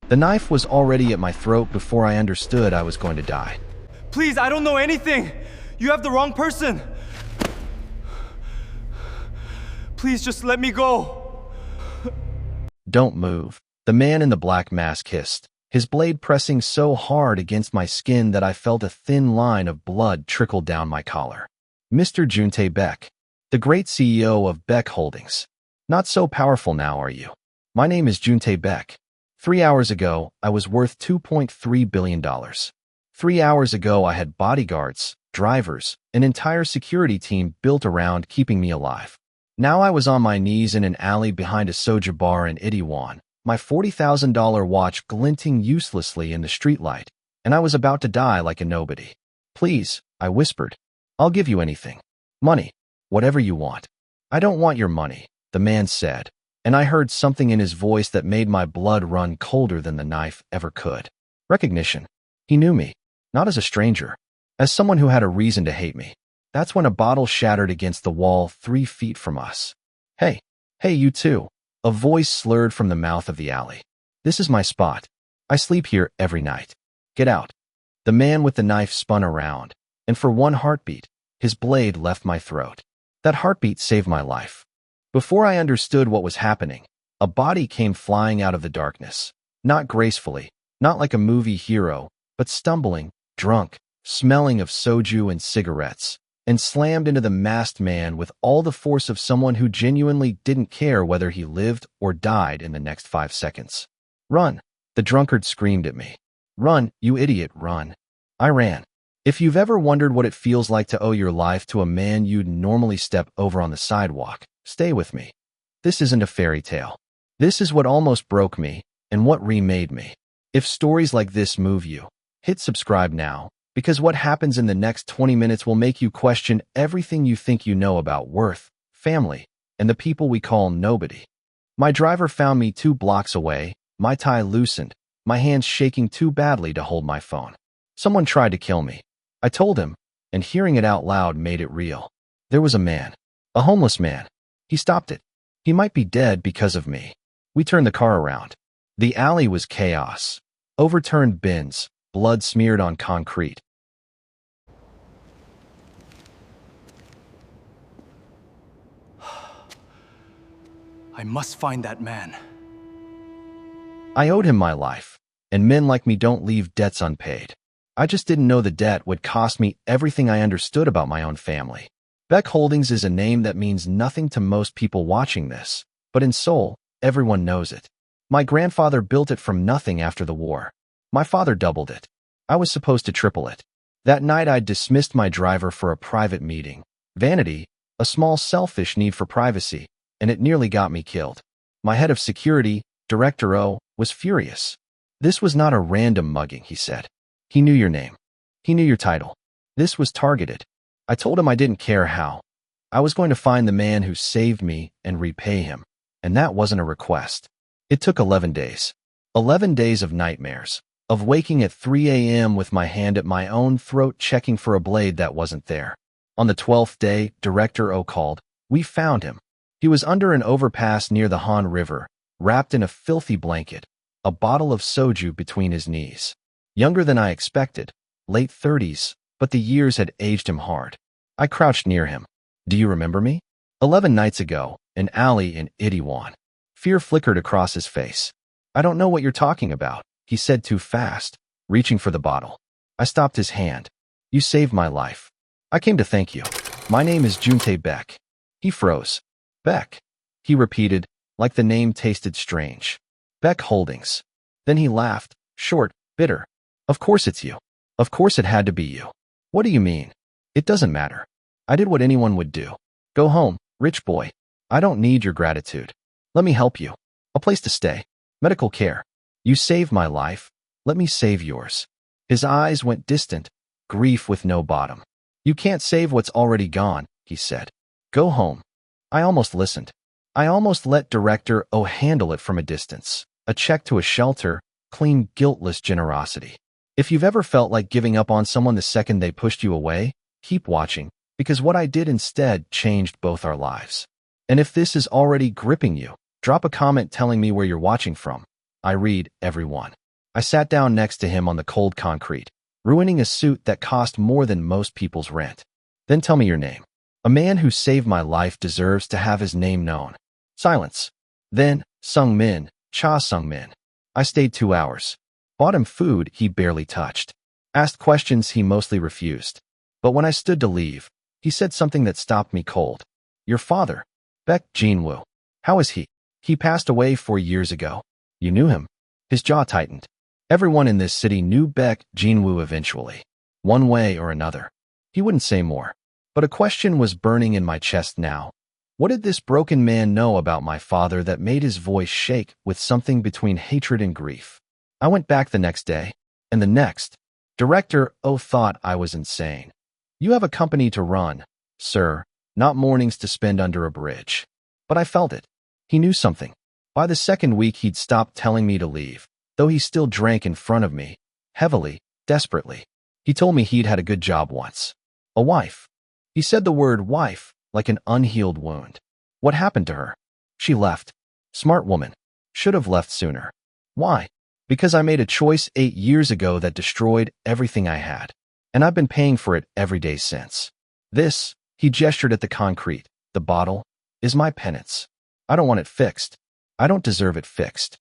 The knife was already at my throat before I understood I was going to die. Please, I don't know anything. You have the wrong person. Please just let me go. Don't move. The man in the black mask hissed, his blade pressing so hard against my skin that I felt a thin line of blood trickle down my collar. Mr. Juntae Beck, the great CEO of Beck Holdings. Not so powerful now, are you? My name is Juntae Beck. 3 hours ago, I was worth $2.3 billion. 3 hours ago, I had bodyguards, drivers, an entire security team built around keeping me alive. Now I was on my knees in an alley behind a soju bar in Itaewon, my $40,000 watch glinting uselessly in the streetlight, and I was about to die like a nobody. Please, I whispered. I'll give you anything. Money. Whatever you want. I don't want your money, the man said, and I heard something in his voice that made my blood run colder than the knife ever could. Recognition. He knew me, not as a stranger, as someone who had a reason to hate me. That's when a bottle shattered against the wall 3 feet from us. Hey, you too. A voice slurred from the mouth of the alley. This is my spot. I sleep here every night. Get out. The man with the knife spun around, and for one heartbeat, his blade left my throat. That heartbeat saved my life. Before I understood what was happening, a body came flying out of the darkness. Not gracefully, not like a movie hero, but stumbling, drunk, smelling of soju and cigarettes, and slammed into the masked man with all the force of someone who genuinely didn't care whether he lived or died in the next 5 seconds. Run, the drunkard screamed at me. Run, you idiot, run. I ran. If you've ever wondered what it feels like to owe your life to a man you'd normally step over on the sidewalk, stay with me. This isn't a fairy tale. This is what almost broke me and what remade me. If stories like this move you, hit subscribe now, because what happens in the next 20 minutes will make you question everything you think you know about worth, family, and the people we call nobody. My driver found me 2 blocks away, my tie loosened, my hands shaking too badly to hold my phone. Someone tried to kill me. I told him, and hearing it out loud made it real. There was a man, a homeless man. He stopped it. He might be dead because of me. We turned the car around. The alley was chaos. Overturned bins, blood smeared on concrete. I must find that man. I owed him my life, and men like me don't leave debts unpaid. I just didn't know the debt would cost me everything I understood about my own family. Beck Holdings is a name that means nothing to most people watching this, but in Seoul, everyone knows it. My grandfather built it from nothing after the war. My father doubled it. I was supposed to triple it. That night I dismissed my driver for a private meeting. Vanity, a small selfish need for privacy, and it nearly got me killed. My head of security, Director O, was furious. This was not a random mugging, he said. He knew your name. He knew your title. This was targeted. I told him I didn't care how. I was going to find the man who saved me and repay him. And that wasn't a request. It took 11 days. 11 days of nightmares. Of waking at 3 a.m. with my hand at my own throat checking for a blade that wasn't there. On the 12th day, Director O called. We found him. He was under an overpass near the Han River, wrapped in a filthy blanket, a bottle of soju between his knees. Younger than I expected, late 30s, but the years had aged him hard. I crouched near him. Do you remember me? 11 nights ago, an alley in Itaewon. Fear flickered across his face. I don't know what you're talking about, he said too fast, reaching for the bottle. I stopped his hand. You saved my life. I came to thank you. My name is Juntae Beck. He froze. Beck, he repeated, like the name tasted strange. Beck Holdings. Then he laughed, short, bitter. Of course it's you. Of course it had to be you. What do you mean? It doesn't matter. I did what anyone would do. Go home, rich boy. I don't need your gratitude. Let me help you. A place to stay. Medical care. You saved my life. Let me save yours. His eyes went distant, grief with no bottom. You can't save what's already gone, he said. Go home. I almost listened. I almost let Director O handle it from a distance. A check to a shelter, clean, guiltless generosity. If you've ever felt like giving up on someone the second they pushed you away, keep watching, because what I did instead changed both our lives. And if this is already gripping you, drop a comment telling me where you're watching from. I read every one. I sat down next to him on the cold concrete, ruining a suit that cost more than most people's rent. Then tell me your name. A man who saved my life deserves to have his name known. Silence. Then, Sung Min, Cha Sung Min. I stayed 2 hours. Bought him food he barely touched. Asked questions he mostly refused. But when I stood to leave, he said something that stopped me cold. Your father, Baek Jin-woo. How is he? He passed away 4 years ago. You knew him? His jaw tightened. Everyone in this city knew Baek Jin-woo eventually, one way or another. He wouldn't say more. But a question was burning in my chest now. What did this broken man know about my father that made his voice shake with something between hatred and grief? I went back the next day, and the next. Director O thought I was insane. You have a company to run, sir, not mornings to spend under a bridge. But I felt it. He knew something. By the second week he'd stopped telling me to leave, though he still drank in front of me, heavily, desperately. He told me he'd had a good job once. A wife. He said the word wife like an unhealed wound. What happened to her? She left. Smart woman. Should have left sooner. Why? Because I made a choice 8 years ago that destroyed everything I had. And I've been paying for it every day since. This, he gestured at the concrete, the bottle, is my penance. I don't want it fixed. I don't deserve it fixed.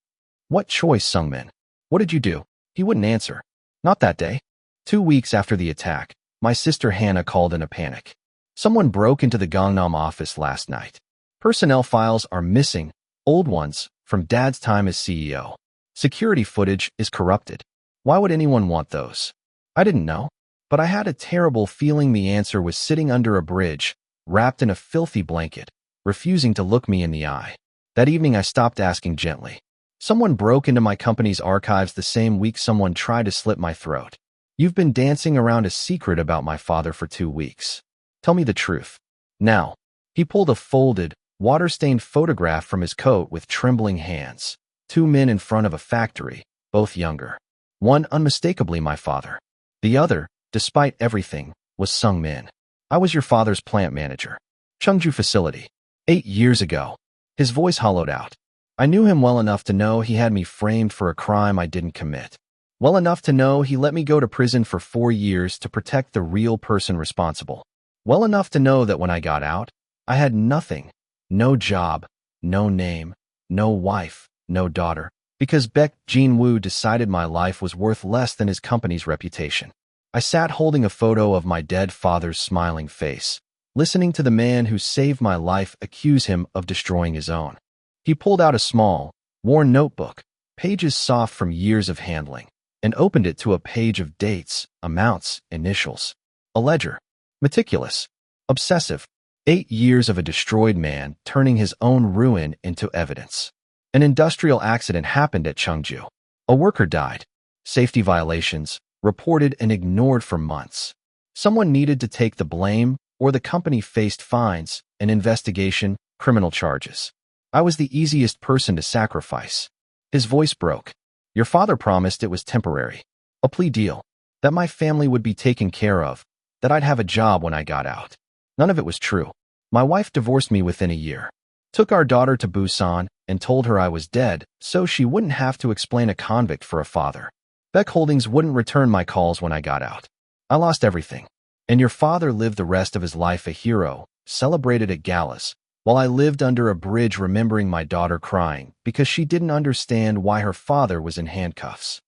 What choice, Sungmin? What did you do? He wouldn't answer. Not that day. 2 weeks after the attack, my sister Hannah called in a panic. Someone broke into the Gangnam office last night. Personnel files are missing, old ones, from Dad's time as CEO. Security footage is corrupted. Why would anyone want those? I didn't know, but I had a terrible feeling the answer was sitting under a bridge, wrapped in a filthy blanket, refusing to look me in the eye. That evening I stopped asking gently. Someone broke into my company's archives the same week someone tried to slit my throat. You've been dancing around a secret about my father for 2 weeks. Tell me the truth. Now. He pulled a folded, water-stained photograph from his coat with trembling hands. 2 men in front of a factory, both younger. One unmistakably my father. The other, despite everything, was Sung Min. I was your father's plant manager. Chungju facility. 8 years ago. His voice hollowed out. I knew him well enough to know he had me framed for a crime I didn't commit. Well enough to know he let me go to prison for 4 years to protect the real person responsible. Well enough to know that when I got out, I had nothing. No job, no name, no wife, no daughter, because Baek Jin-woo decided my life was worth less than his company's reputation. I sat holding a photo of my dead father's smiling face, listening to the man who saved my life accuse him of destroying his own. He pulled out a small, worn notebook, pages soft from years of handling, and opened it to a page of dates, amounts, initials. A ledger. Meticulous. Obsessive. 8 years of a destroyed man turning his own ruin into evidence. An industrial accident happened at Chungju. A worker died. Safety violations, reported and ignored for months. Someone needed to take the blame, or the company faced fines, an investigation, criminal charges. I was the easiest person to sacrifice. His voice broke. Your father promised it was temporary. A plea deal. That my family would be taken care of. That I'd have a job when I got out. None of it was true. My wife divorced me within a year. Took our daughter to Busan and told her I was dead so she wouldn't have to explain a convict for a father. Beck Holdings wouldn't return my calls when I got out. I lost everything. And your father lived the rest of his life a hero, celebrated at galas, while I lived under a bridge remembering my daughter crying because she didn't understand why her father was in handcuffs.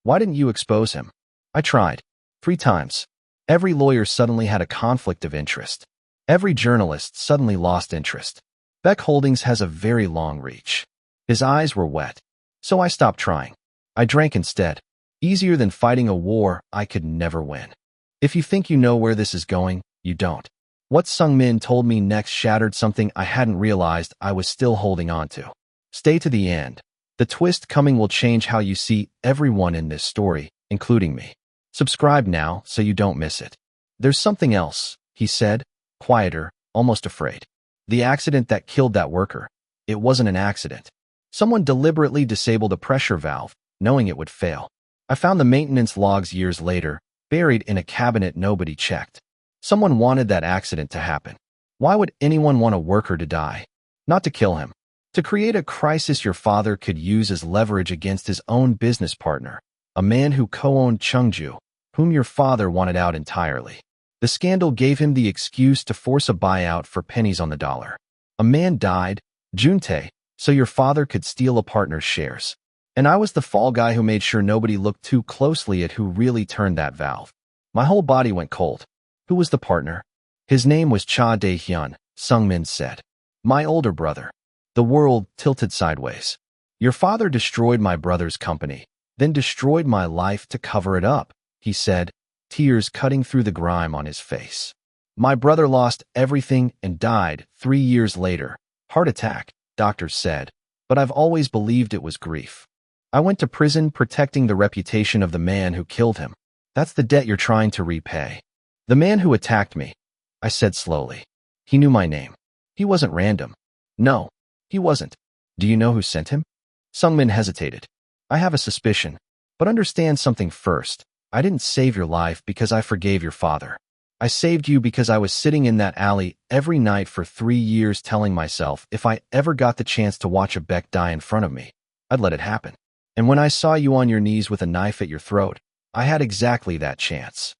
Why didn't you expose him? I tried. 3 times. Every lawyer suddenly had a conflict of interest. Every journalist suddenly lost interest. Beck Holdings has a very long reach. His eyes were wet. So I stopped trying. I drank instead. Easier than fighting a war I could never win. If you think you know where this is going, you don't. What Sung Min told me next shattered something I hadn't realized I was still holding on to. Stay to the end. The twist coming will change how you see everyone in this story, including me. Subscribe now so you don't miss it. There's something else, he said, quieter, almost afraid. The accident that killed that worker. It wasn't an accident. Someone deliberately disabled a pressure valve, knowing it would fail. I found the maintenance logs years later, buried in a cabinet nobody checked. Someone wanted that accident to happen. Why would anyone want a worker to die? Not to kill him. To create a crisis your father could use as leverage against his own business partner, a man who co-owned Chungju, whom your father wanted out entirely. The scandal gave him the excuse to force a buyout for pennies on the dollar. A man died, Juntae, so your father could steal a partner's shares. And I was the fall guy who made sure nobody looked too closely at who really turned that valve. My whole body went cold. Who was the partner? His name was Cha Dae-hyun, Sungmin said. My older brother. The world tilted sideways. Your father destroyed my brother's company, then destroyed my life to cover it up, he said, tears cutting through the grime on his face. My brother lost everything and died 3 years later. Heart attack, doctors said, but I've always believed it was grief. I went to prison protecting the reputation of the man who killed him. That's the debt you're trying to repay. The man who attacked me, I said slowly. He knew my name. He wasn't random. No, he wasn't. Do you know who sent him? Sungmin hesitated. I have a suspicion, but understand something first. I didn't save your life because I forgave your father. I saved you because I was sitting in that alley every night for 3 years telling myself if I ever got the chance to watch a Beck die in front of me, I'd let it happen. And when I saw you on your knees with a knife at your throat, I had exactly that chance.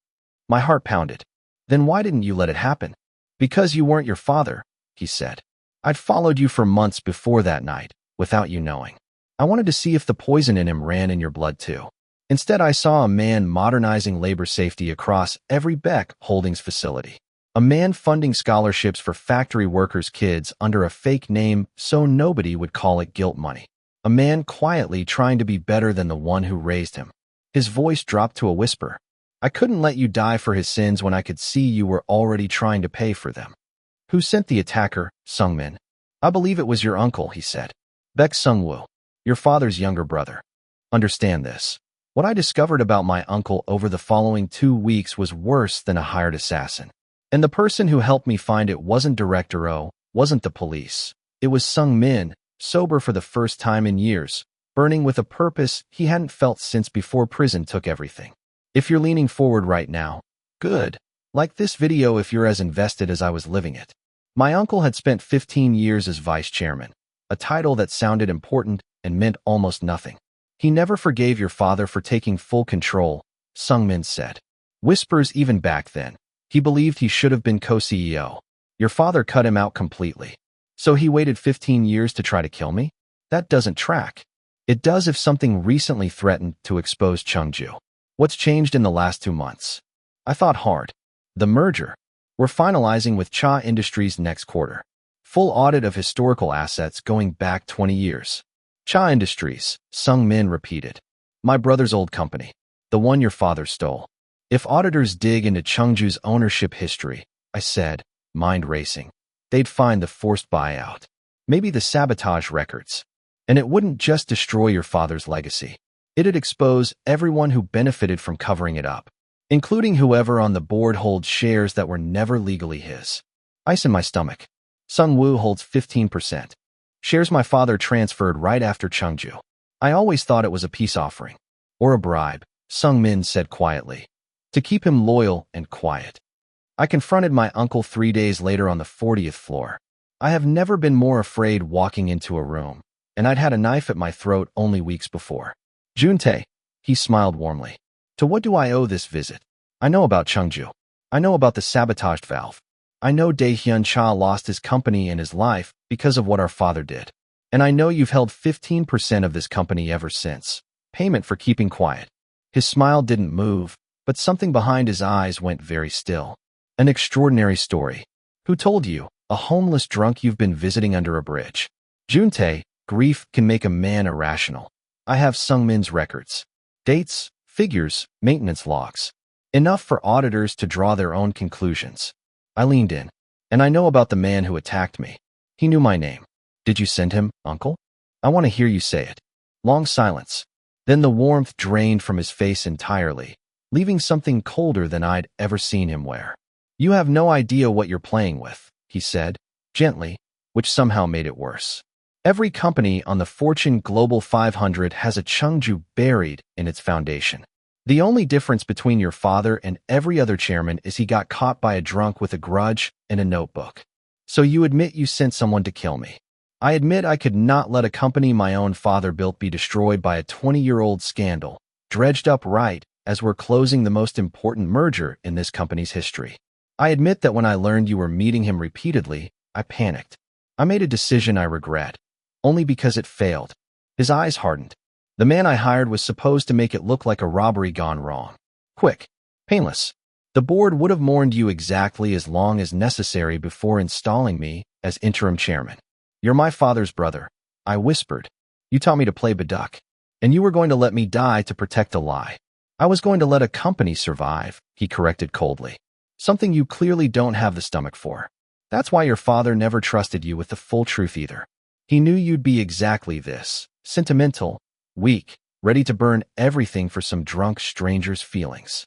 My heart pounded. Then why didn't you let it happen? Because you weren't your father, he said. I'd followed you for months before that night, without you knowing. I wanted to see if the poison in him ran in your blood too. Instead, I saw a man modernizing labor safety across every Beck Holdings facility. A man funding scholarships for factory workers' kids under a fake name so nobody would call it guilt money. A man quietly trying to be better than the one who raised him. His voice dropped to a whisper. I couldn't let you die for his sins when I could see you were already trying to pay for them. Who sent the attacker, Sungmin? I believe it was your uncle, he said. Beck Sungwoo, your father's younger brother. Understand this. What I discovered about my uncle over the following 2 weeks was worse than a hired assassin. And the person who helped me find it wasn't Director O, wasn't the police. It was Sungmin, sober for the first time in years, burning with a purpose he hadn't felt since before prison took everything. If you're leaning forward right now, good. Like this video if you're as invested as I was living it. My uncle had spent 15 years as vice chairman, a title that sounded important and meant almost nothing. He never forgave your father for taking full control, Sungmin said. Whispers even back then. He believed he should have been co-CEO. Your father cut him out completely. So he waited 15 years to try to kill me? That doesn't track. It does if something recently threatened to expose Chungju. What's changed in the last 2 months? I thought hard. The merger. We're finalizing with Cha Industries next quarter. Full audit of historical assets going back 20 years. Cha Industries, Sungmin repeated. My brother's old company. The one your father stole. If auditors dig into Chungju's ownership history, I said, mind racing, they'd find the forced buyout. Maybe the sabotage records. And it wouldn't just destroy your father's legacy. It'd expose everyone who benefited from covering it up, including whoever on the board holds shares that were never legally his. Ice in my stomach. Sungwoo holds 15%. Shares my father transferred right after Chungju. I always thought it was a peace offering. Or a bribe, Sungmin said quietly. To keep him loyal and quiet. I confronted my uncle 3 days later on the 40th floor. I have never been more afraid walking into a room, and I'd had a knife at my throat only weeks before. Juntae, he smiled warmly. To what do I owe this visit? I know about Chungju. I know about the sabotaged valve. I know Dae-hyun Cha lost his company and his life because of what our father did. And I know you've held 15% of this company ever since. Payment for keeping quiet. His smile didn't move, but something behind his eyes went very still. An extraordinary story. Who told you? A homeless drunk you've been visiting under a bridge. Juntae, grief can make a man irrational. I have Sungmin's records. Dates, figures, maintenance logs. Enough for auditors to draw their own conclusions. I leaned in. And I know about the man who attacked me. He knew my name. Did you send him, uncle? I want to hear you say it. Long silence. Then the warmth drained from his face entirely, leaving something colder than I'd ever seen him wear. You have no idea what you're playing with, he said, gently, which somehow made it worse. Every company on the Fortune Global 500 has a Chungju buried in its foundation. The only difference between your father and every other chairman is he got caught by a drunk with a grudge and a notebook. So you admit you sent someone to kill me. I admit I could not let a company my own father built be destroyed by a 20-year-old scandal, dredged up right as we're closing the most important merger in this company's history. I admit that when I learned you were meeting him repeatedly, I panicked. I made a decision I regret, only because it failed. His eyes hardened. The man I hired was supposed to make it look like a robbery gone wrong. Quick, painless. The board would have mourned you exactly as long as necessary before installing me as interim chairman. You're my father's brother, I whispered. You taught me to play Baduck, and you were going to let me die to protect a lie. I was going to let a company survive, he corrected coldly. Something you clearly don't have the stomach for. That's why your father never trusted you with the full truth either. He knew you'd be exactly this, sentimental, weak, ready to burn everything for some drunk stranger's feelings.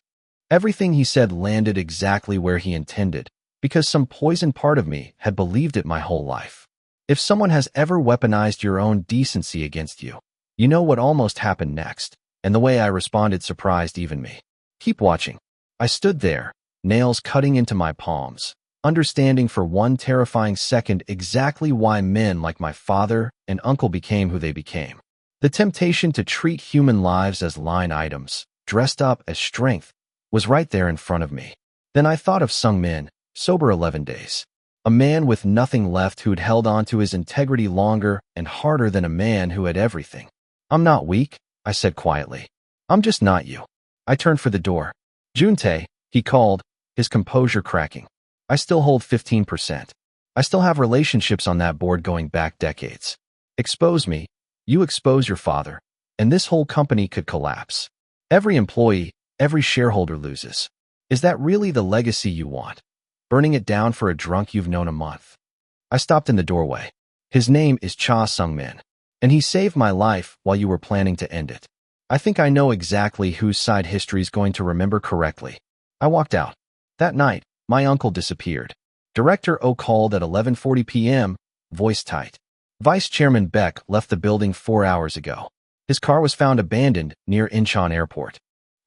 Everything he said landed exactly where he intended, because some poisoned part of me had believed it my whole life. If someone has ever weaponized your own decency against you, you know what almost happened next, and the way I responded surprised even me. Keep watching. I stood there, nails cutting into my palms, understanding for one terrifying second exactly why men like my father and uncle became who they became. The temptation to treat human lives as line items, dressed up as strength, was right there in front of me. Then I thought of Sung Min, sober 11 days. A man with nothing left who'd held on to his integrity longer and harder than a man who had everything. I'm not weak, I said quietly. I'm just not you. I turned for the door. Juntae, he called, his composure cracking. I still hold 15%. I still have relationships on that board going back decades. Expose me, you expose your father, and this whole company could collapse. Every employee, every shareholder loses. Is that really the legacy you want? Burning it down for a drunk you've known a month? I stopped in the doorway. His name is Cha Sung-min, and he saved my life while you were planning to end it. I think I know exactly whose side history's going to remember correctly. I walked out. That night, my uncle disappeared. Director O called at 11:40 p.m., voice tight. Vice Chairman Beck left the building 4 hours ago. His car was found abandoned near Incheon Airport.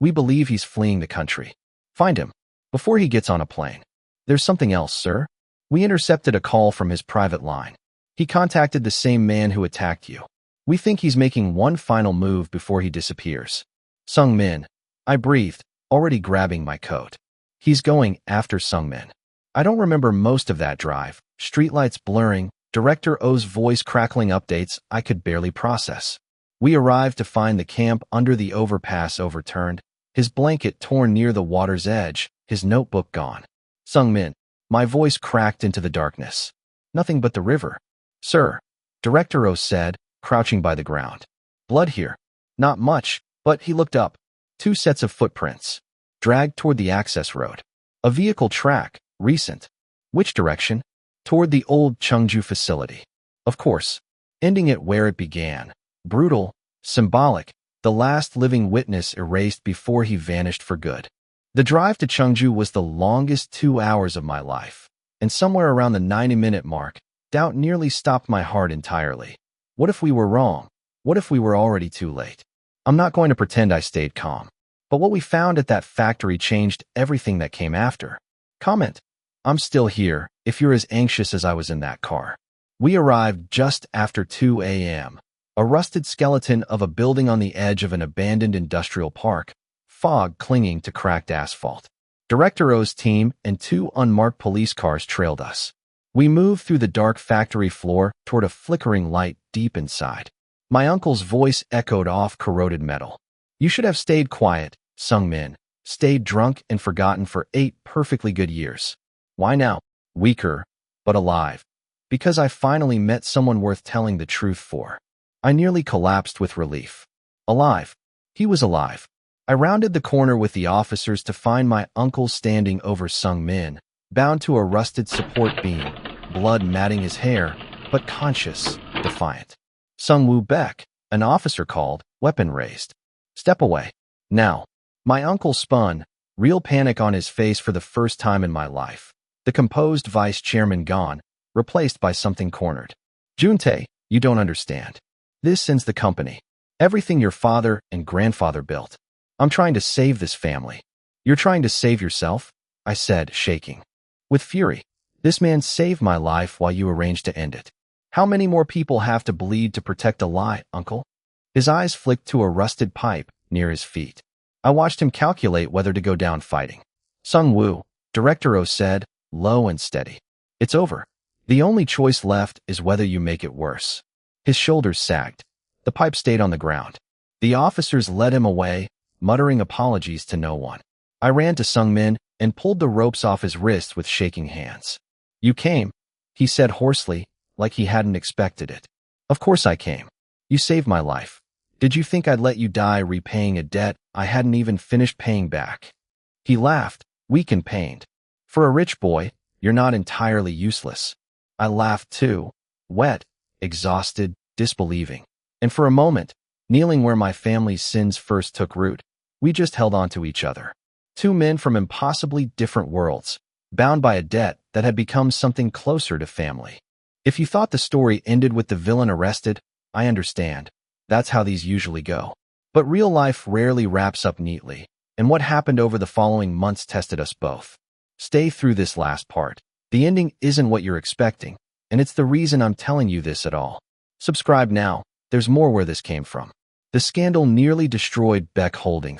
We believe he's fleeing the country. Find him, before he gets on a plane. There's something else, sir. We intercepted a call from his private line. He contacted the same man who attacked you. We think he's making one final move before he disappears. Sung Min, I breathed, already grabbing my coat. He's going after Sung Min. I don't remember most of that drive, streetlights blurring, Director O's voice crackling updates I could barely process. We arrived to find the camp under the overpass overturned, his blanket torn near the water's edge, his notebook gone. Sung Min, my voice cracked into the darkness. Nothing but the river. Sir, Director O said, crouching by the ground. Blood here. Not much, but he looked up. 2 sets of footprints. Dragged toward the access road. A vehicle track, recent. Which direction? Toward the old Cheongju facility. Of course. Ending it where it began. Brutal, symbolic, the last living witness erased before he vanished for good. The drive to Cheongju was the longest 2 hours of my life, and somewhere around the 90-minute mark, doubt nearly stopped my heart entirely. What if we were wrong? What if we were already too late? I'm not going to pretend I stayed calm, but what we found at that factory changed everything that came after. Comment. I'm still here, if you're as anxious as I was in that car. We arrived just after 2 a.m. A rusted skeleton of a building on the edge of an abandoned industrial park, fog clinging to cracked asphalt. Director O's team and 2 unmarked police cars trailed us. We moved through the dark factory floor toward a flickering light deep inside. My uncle's voice echoed off corroded metal. You should have stayed quiet, Sung Min. Stayed drunk and forgotten for 8 perfectly good years. Why now? Weaker, but alive. Because I finally met someone worth telling the truth for. I nearly collapsed with relief. Alive. He was alive. I rounded the corner with the officers to find my uncle standing over Sung Min, bound to a rusted support beam, blood matting his hair, but conscious, defiant. Sung Woo Beck, an officer called, weapon raised. Step away. Now. My uncle spun, real panic on his face for the first time in my life. The composed vice chairman gone, replaced by something cornered. Juntae, you don't understand. This ends the company. Everything your father and grandfather built. I'm trying to save this family. You're trying to save yourself? I said, shaking. With fury. This man saved my life while you arranged to end it. How many more people have to bleed to protect a lie, uncle? His eyes flicked to a rusted pipe near his feet. I watched him calculate whether to go down fighting. Sung-woo, Director O said, low and steady. It's over. The only choice left is whether you make it worse. His shoulders sagged. The pipe stayed on the ground. The officers led him away, muttering apologies to no one. I ran to Sung-min and pulled the ropes off his wrist with shaking hands. You came, he said hoarsely, like he hadn't expected it. Of course I came. You saved my life. Did you think I'd let you die repaying a debt I hadn't even finished paying back? He laughed, weak and pained. For a rich boy, you're not entirely useless. I laughed too, wet, exhausted, disbelieving. And for a moment, kneeling where my family's sins first took root, we just held on to each other. Two men from impossibly different worlds, bound by a debt that had become something closer to family. If you thought the story ended with the villain arrested, I understand. That's how these usually go. But real life rarely wraps up neatly, and what happened over the following months tested us both. Stay through this last part. The ending isn't what you're expecting, and it's the reason I'm telling you this at all. Subscribe now. There's more where this came from. The scandal nearly destroyed Beck Holdings.